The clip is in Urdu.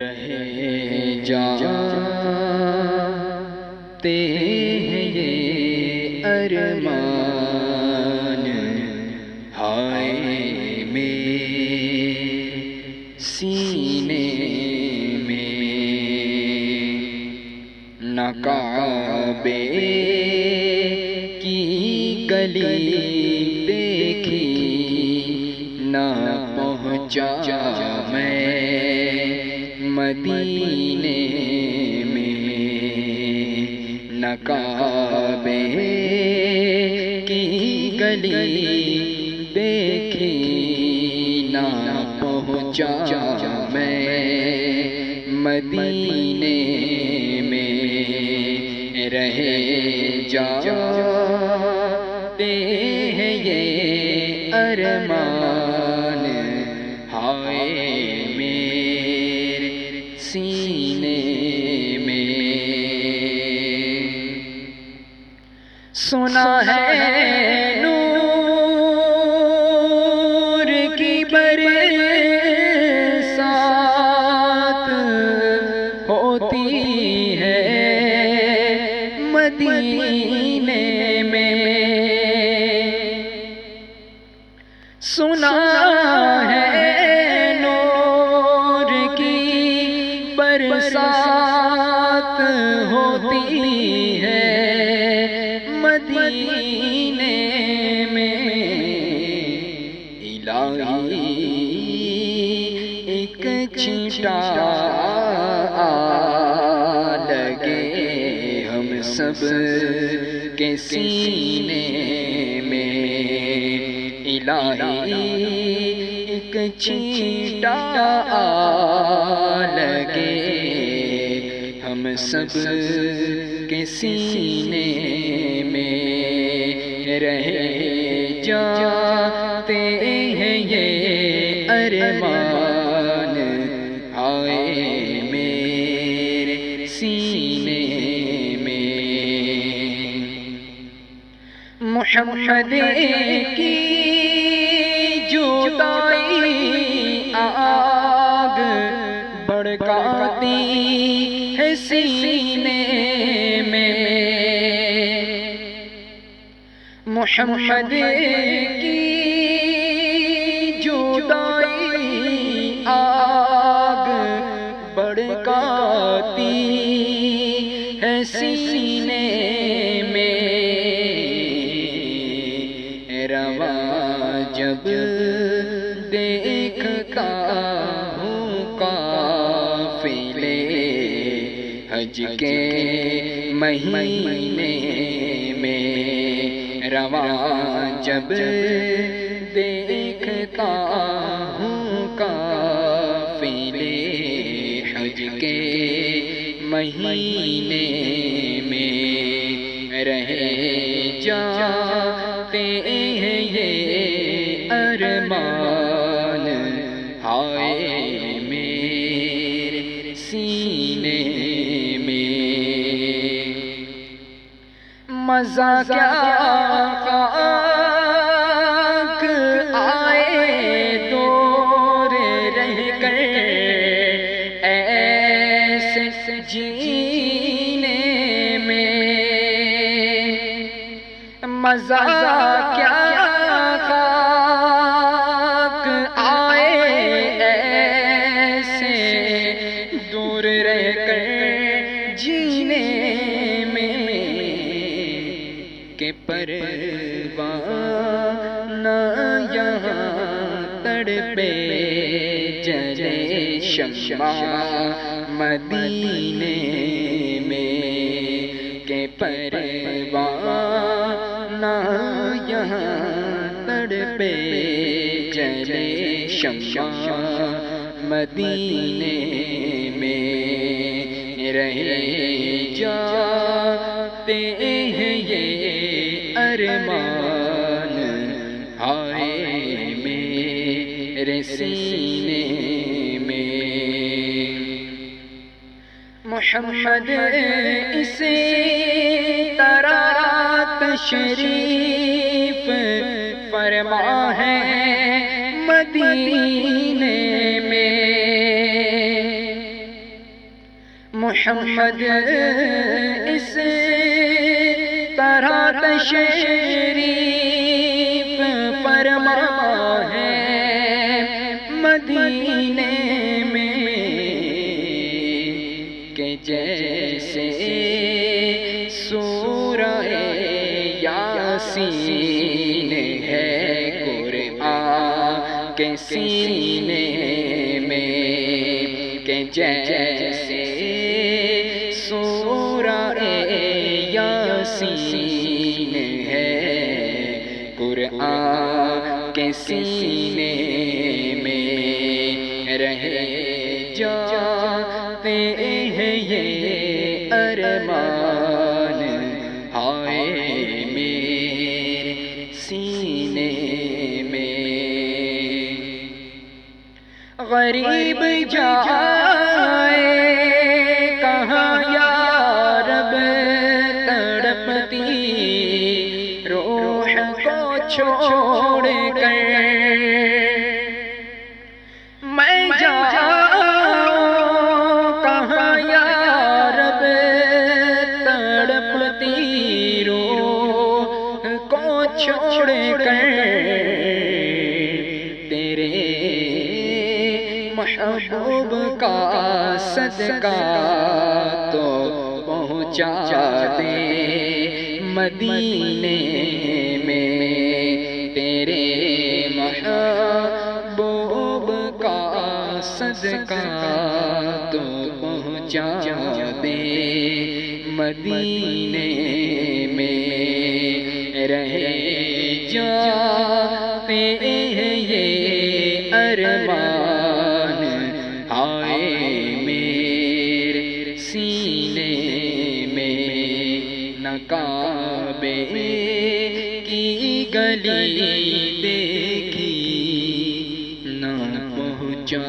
رہے جاتے ہیں یہ ارمان، ہائے میرے سینے میں نہ کعبے کی گلی دیکھی، نہ پہنچا میں مدینے میں، نہ کعبے کی گلی دیکھی، نہ پہنچا میں مدینے میں، رہے جاتے ہیں یہ ارمان، ہائے میرے سینے میں۔ سنا ہے نور کی برسات ہوتی ہے مدینے میں، سنا ہے نور کی برسات ہوتی ہے مدینے میں، الہی ایک چھینٹا لگے ہم سب کے سینے میں، الہی ایک چھینٹا لگے ہم سب کے سینے میں، رہے جاتے ہیں یہ ارمان، ہائے میرے سینے میں۔ محمد کی جدائی آگ بھڑکاتی ہے سینے میں، محمد کی جدائی آگ بھڑکاتی ہے سینے میں، رواں جب دیکھتا ہوں قافلے حج کے مہینے میں، رواں جب دیکھتا ہوں قافلے حج کے مہینے میں، رہے جاتے ہیں یہ ارمان، ہائے میرے سینے میں۔ مزہ کیا خاک آئے دور رہ کر ایسے جینے میں، مزہ کیا خاک آئے ایسے دور رہ کر جینے میں، کہ پروانہ یہاں تڑپے جلے شمع مدینے میں، کہ پروانہ یہاں تڑپے جلے شمع مدینے میں، رہے جاتے ہیں یہ ارمان، ہائے میرے سینے میں۔ محمد اسی طرح تشریف فرما ہے مدینے میں، محمد اس طرح تشریف فرما ہے مدینے میں کہ جیسے سورہ یاسین ہے قرآن کے سینے میں، کہ جیسے سورہ یاسین ہے قرآن کے سینے میں، رہ جاتے ہیں یہ ارمان ہائے میرے سینے میں۔ غریب جائے کہاں یا رب تڑپتی روح کو چھوڑ کر، میں جاؤں کہاں یا رب تڑپتی روح کو چھوڑ کر، تیرے محبوب کا صدقہ تو پہنچا دے مدینے میں، تیرے محبوب کا صدقہ تو پہنچا دے مدینے میں، رہ جاتے ہیں یہ ارمان ہائے میرے سینے میں۔ نہ کعبے کی گلی دیکھی، نہ پہنچا